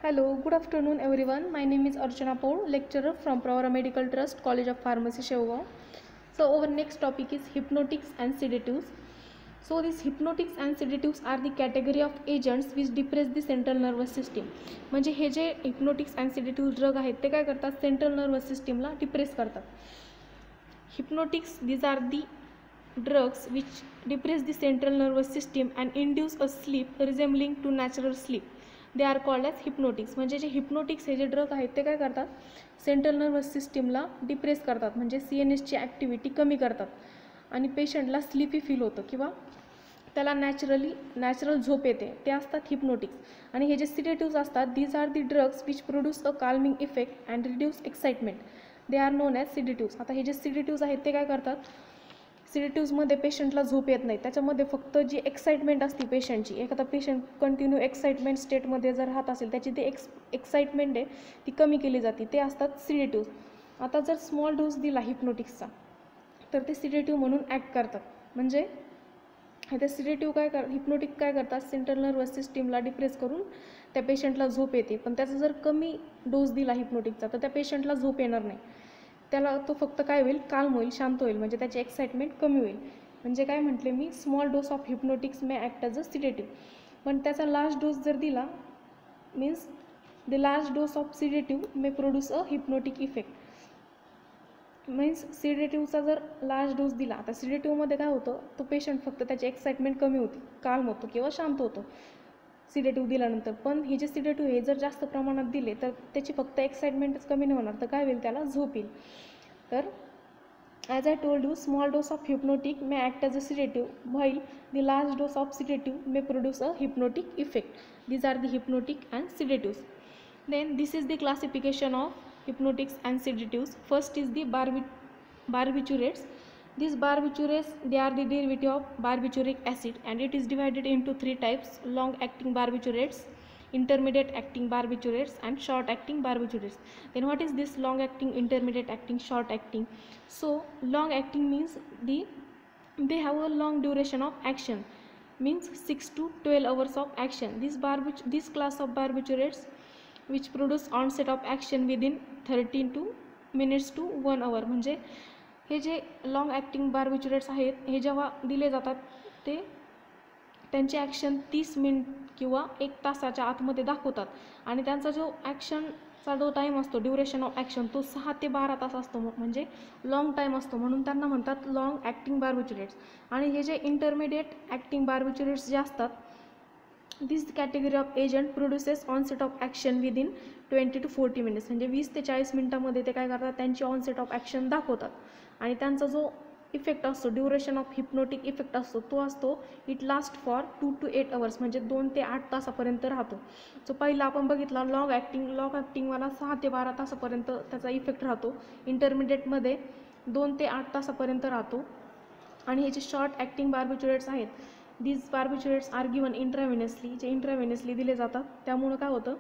Hello, good afternoon everyone. My name is Archana Paul, lecturer from Pravara Medical Trust, College of Pharmacy, Shevgaon. So our next topic is hypnotics and sedatives. So these hypnotics and sedatives are the category of agents which depress the central nervous system. म्हणजे हे जे hypnotics and sedatives drug आहेत ते काय करतात, central nervous सिस्टीमला depress करतात. Hypnotics, these are the drugs which depress the central nervous system and induce a sleep resembling to natural sleep. They are called as hypnotics. म्हणजे जे hypnotics हे जे drug आहेत ते काय करतात, सेंट्रल नर्वस सिस्टीमला depress करतात, म्हणजे CNSची ॲक्टिव्हिटी कमी करतात आणि पेशंटला स्लीपी फील होतं किंवा त्याला नॅचरल झोप येते, ते असतात हिप्नोटिक्स. आणि हे जे सिडेटिव्स असतात, these are the drugs which produce a calming effect and reduce excitement. They are known as sedatives. आता हे जे सिडेटिव्स आहेत ते काय करतात, सिडेटिव्समध्ये पेशंटला झोप येत नाही, त्याच्यामध्ये फक्त जी एक्साइटमेंट असते पेशंटची, एखादा पेशंट कंटिन्यू एक्साइटमेंट स्टेटमध्ये जर राहत असेल त्याची ते एक्साइटमेंट आहे ती कमी केली जाते, ते असतात सिडेटिव्स. आता जर स्मॉल डोस दिला हिप्नोटिक्सचा तर ते सिडेटिव्ह म्हणून ॲक्ट करतात. म्हणजे ते सिडेटिव्ह हिप्नोटिक काय करतात, सेंट्रल नर्वस सिस्टीमला डिप्रेस करून त्या पेशंटला झोप येते. पण त्याचा जर कमी डोस दिला हिप्नोटिकचा तर त्या पेशंटला झोप येणार नाही, त्याला तो फक्त काय होईल, काल्म होईल, शांत होईल, म्हणजे त्याची एक्साइटमेंट कमी होईल. म्हणजे काय म्हटले मी, small dose of hypnotics may act as a sedative. पण त्याचा लार्ज डोस जर दिला means the large dose of sedative may produce a hypnotic effect. Means सिडेटिव्हचा जर लार्ज डोस दिला, आता सिडेटिव्हमध्ये काय होतं, तो पेशंट फक्त त्याची एक्साइटमेंट कमी होती, काल्म होतो किंवा शांत होतो सिडेटिव्ह दिल्यानंतर. पण हे जे सिडेटिव्ह हे जर जास्त प्रमाणात दिले तर त्याची फक्त एक्साइटमेंटच कमी नाही होणार, तर काय होईल, त्याला झोप येईल. तर as I told you, small dose of hypnotic may act as a sedative while the large dose of sedative may produce a hypnotic effect. These are the hypnotic and sedatives. Then this is the classification of hypnotics and sedatives. First is the barbiturates. These barbiturates, they are the derivative of barbituric acid and it is divided into three types: long acting barbiturates, intermediate acting barbiturates and short acting barbiturates. Then what is this long acting, intermediate acting, short acting? So long acting means they have a long duration of action, means 6 to 12 hours of action. This class of barbiturates which produce onset of action within 13 minutes to 1 hour. म्हणजे हे जे long acting बार्बिच्युरेट्स आहेत हे जेव्हा दिले जातात ते त्यांची action 30 minute किंवा 1 तासाच्या आतमध्ये दाखवतात आणि त्यांचा जो ॲक्शनचा जो टाईम असतो, ड्युरेशन ऑफ ॲक्शन, तो 6 ते 12 तास असतो, म्हणजे लॉंग टाईम असतो, म्हणून त्यांना म्हणतात लॉंग ॲक्टिंग बार्बिच्युरेट्स. आणि हे जे इंटरमिडिएट ॲक्टिंग बार्बिच्युरेट्स जे असतात, this category of agent produces onset of action within 20 to 40 minutes. म्हणजे 20 ते 40 मिनिटामध्ये ते काय करतात, त्यांची ऑनसेट ऑफ ॲक्शन दाखवतात आणि त्यांचा जो इफेक्ट असतो, ड्युरेशन ऑफ हिप्नोटिक इफेक्ट असतो, तो असतो it last for 2 to 8 hours, म्हणजे 2 ते 8 तासापर्यंत राहतो. सो पहिला आपण बघितला लॉंग ॲक्टिंगवाला 6 ते 12 तासापर्यंत त्याचा इफेक्ट राहतो. इंटरमिडिएटमध्ये 2 ते 8 तासापर्यंत राहतो. आणि हे जे शॉर्ट ॲक्टिंग बार्बिच्युरेट्स आहेत, दीज बार्बिच्युरेट्स आर गिवन इंट्राव्हेनसली, जे इंट्राव्हेनसली दिले जातात, त्यामुळं काय होतं,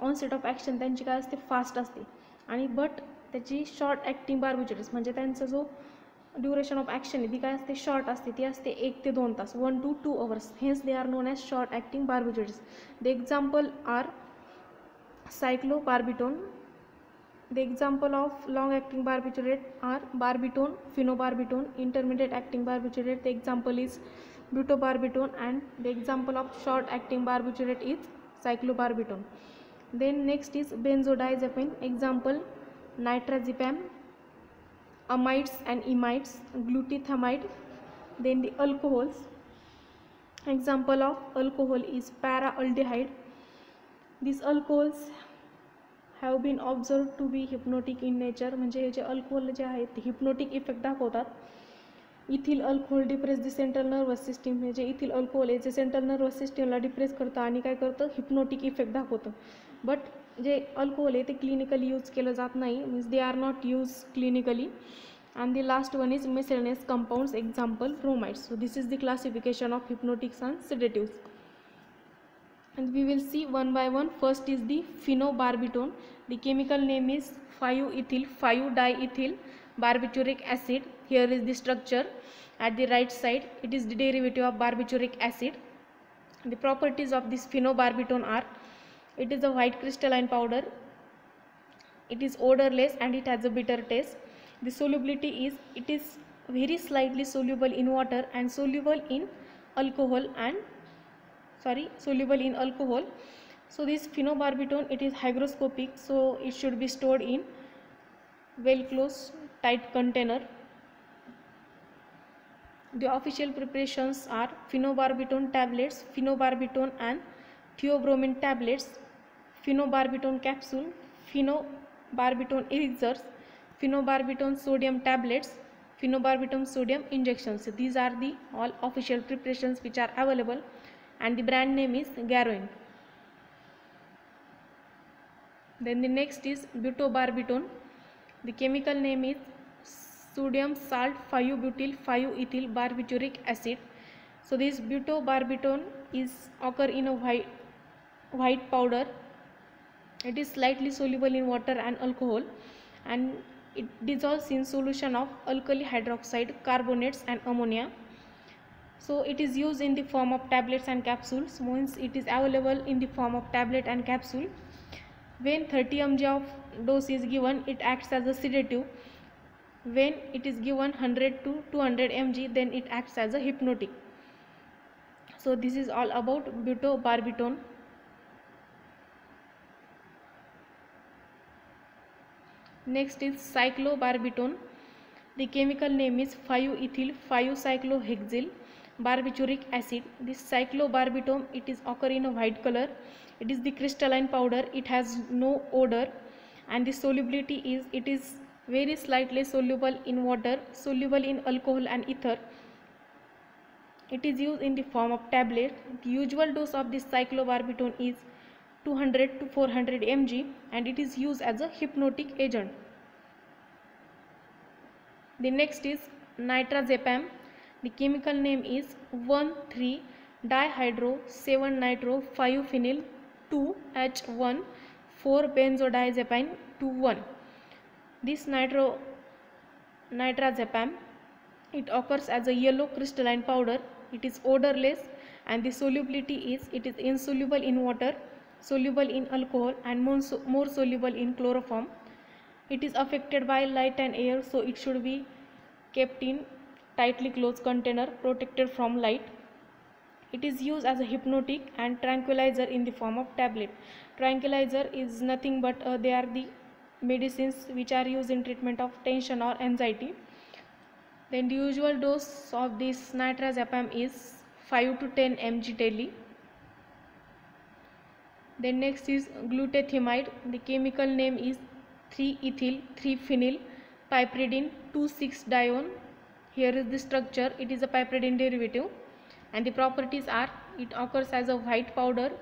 ऑनसेट ऑफ ॲक्शन त्यांची काय असते, फास्ट असते. आणि बट त्याची शॉर्ट ॲक्टिंग बार्बिच्युरेट्स म्हणजे त्यांचा जो ड्युरेशन ऑफ ॲक्शन आहे ती काय असते, शॉर्ट असते, ती असते 1 ते 2 तास, 1 to 2 hours. Hence they are known as short acting barbiturates. The example are cyclobarbitone. The example of long acting barbiturate are barbitone, phenobarbital. Intermediate acting barbiturate, the example is butobarbital, and the example of short acting barbiturate is cyclobarbital. Then next is benzodiazepine, example nitrazepam, amides and imides, glutathione. Then the alcohols, example of alcohol is paraaldehyde. These alcohols have been observe to be hypnotic in nature. म्हणजे हे जे alcohol जे आहेत ते hypnotic effect दाखवतात. Ethyl alcohol depress the central nervous system. हे जे ethyl alcohol आहे जे सेंट्रल नर्वस सिस्टीमला डिप्रेस करतं आणि काय करतं, हिप्नोटिक इफेक्ट दाखवतं. बट जे अल्कोहोल आहे ते क्लिनिकली यूज केलं जात नाही, means they are not use clinically. And the last one is miscellaneous compounds, example bromides. So this is the classification of hypnotics and sedatives. And we will see one by one. First is the phenobarbital. The chemical name is 5-ethyl barbituric acid. Here is the structure at the right side. It is the derivative of barbituric acid. The properties of this phenobarbital are It is a white crystalline powder. It is odorless and it has a bitter taste. The solubility is, it is very slightly soluble in water and soluble in alcohol soluble in alcohol. So this phenobarbital, it is hygroscopic, so it should be stored in well closed tight container. The official preparations are phenobarbital tablets, phenobarbital and theobromine tablets, phenobarbital capsule, phenobarbital elixirs, phenobarbital sodium tablets, phenobarbital sodium injections. So these are the all official preparations which are available, and the brand name is Garoin. Then the next is butobarbital. The chemical name is sodium salt 5-butyl 5-ethyl barbituric acid. So this butobarbital is occur in a white powder. It is slightly soluble in water and alcohol, and it dissolves in solution of alkali hydroxide, carbonates and ammonia. So it is used in the form of tablets and capsules. Once it is available in the form of tablet and capsule, when 30 mg of dose is given, it acts as a sedative. When it is given 100 to 200 mg, then it acts as a hypnotic. So this is all about butobarbital. Next is cyclobarbital. The chemical name is 5-ethyl 5-cyclohexyl barbituric acid. This cyclobarbital, it is occur in a white color. It is the crystalline powder. It has no odor, and the solubility is, it is very slightly soluble in water, soluble in alcohol and ether. It is used in the form of tablet. The usual dose of this cyclobarbital is 200 to 400 mg, and it is used as a hypnotic agent. The next is nitrazepam. The chemical name is 1,3-dihydro-7-nitro-5-phenyl 2H1 4-benzodiazepine 2,1. This nitrazepam, it occurs as a yellow crystalline powder. It is odorless, and the solubility is, it is insoluble in water, soluble in alcohol and more soluble in chloroform. It is affected by light and air, so it should be kept in tightly closed container, protected from light. It is used as a hypnotic and tranquilizer in the form of tablet. Tranquilizer is nothing but they are the medicines which are used in treatment of tension or anxiety. Then the usual dose of this nitrazepam is 5 to 10 mg daily. Then next is glutathione. The chemical name is 3-ethyl 3-phenyl piperidine 2,6-dione. Here is the structure. It is a piperidine derivative, and the properties are, it occurs as a white powder,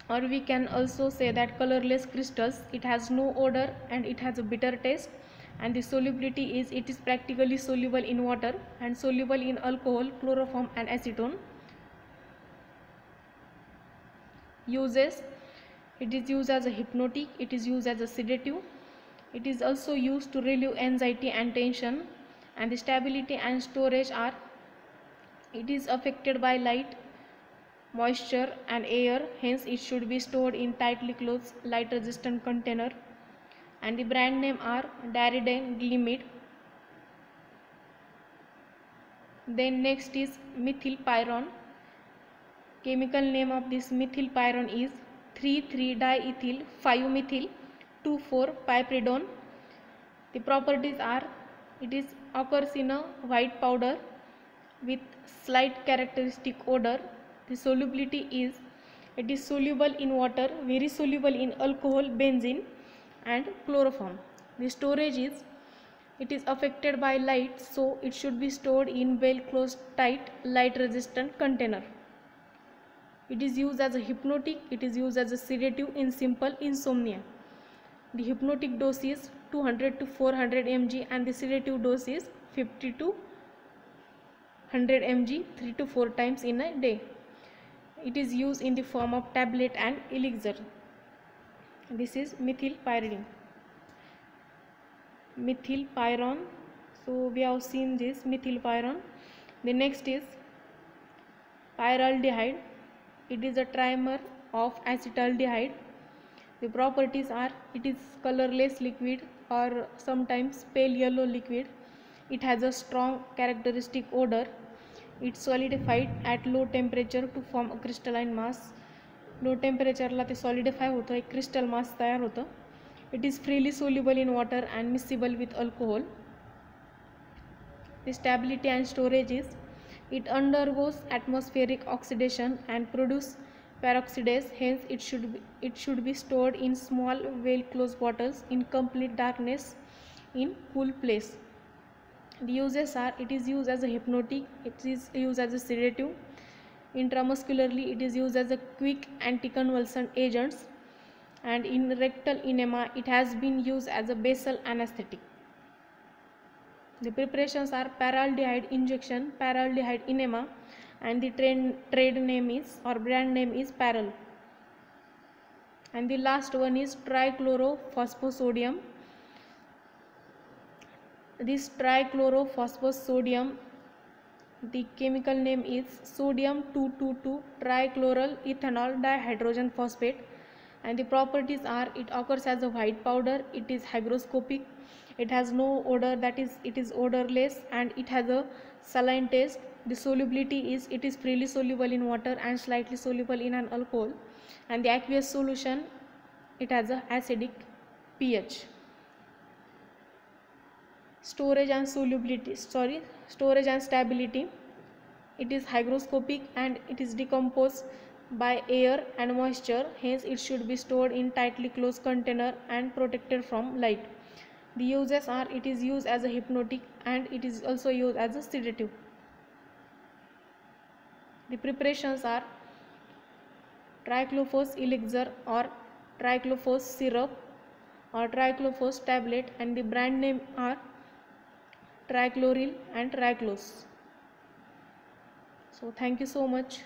or we can also say that colorless crystals. It has no odor and it has a bitter taste, and the solubility is, it is practically soluble in water and soluble in alcohol, chloroform and acetone. Uses: it is used as a hypnotic, it is used as a sedative, it is also used to relieve anxiety and tension, and the stability and storage are, it is affected by light, moisture and air, hence it should be stored in tightly closed light resistant container, and the brand name are Daridane, Glimid. Then next is methylpyron. Chemical name of this methylpyron is 3,3-diethyl 5-methyl 2,4-piperidone. The properties are, it is occurs in a white powder with slight characteristic odor. The solubility is, it is soluble in water, very soluble in alcohol, benzene and chloroform. The storage is, it is affected by light, so it should be stored in well closed tight light resistant container. It is used as a hypnotic, it is used as a sedative in simple insomnia. The hypnotic dose is 200 to 400 mg, and the sedative dose is 50 to 100 mg 3 to 4 times in a day. It is used in the form of tablet and elixir. This is methylpyridine. Methylpyron. So we have seen this methylpyron. The next is pyraldehyde. It is a trimer of acetaldehyde. The properties are, it is colorless liquid or sometimes pale yellow liquid. It has a strong characteristic odor. It's solidified at low temperature to form a crystalline mass. Low टेम्परेचरला ते solidify होतं, एक crystal mass तयार होतं. It is freely soluble in water and miscible with alcohol. The stability and storage is, it undergoes atmospheric oxidation and produce peroxidase, hence it should be stored in small well closed bottles in complete darkness in cool place. The uses are, it is used as a hypnotic, it is used as a sedative. Intramuscularly it is used as a quick anticonvulsant agents, and in rectal enema it has been used as a basal anesthetic. The preparations are paraldehyde injection, paraldehyde enema, and the trade name is or brand name is Paral. And the last one is trichlorophosphosodium. This trichlorophosphosodium, the chemical name is sodium 222 trichloral ethanol dihydrogen phosphate, and the properties are, it occurs as a white powder, it is hygroscopic, it has no odor, that is it is odorless, and it has a saline taste. The solubility is, it is freely soluble in water and slightly soluble in an alcohol, and the aqueous solution, it has a acidic pH. Storage and stability, it is hygroscopic and it is decomposed by air and moisture, hence it should be stored in tightly closed container and protected from light. The uses are, it is used as a hypnotic and it is also used as a sedative. The preparations are triclophos elixir or triclophos syrup or triclophos tablet, and the brand name are trichloril and triclose. So thank you so much.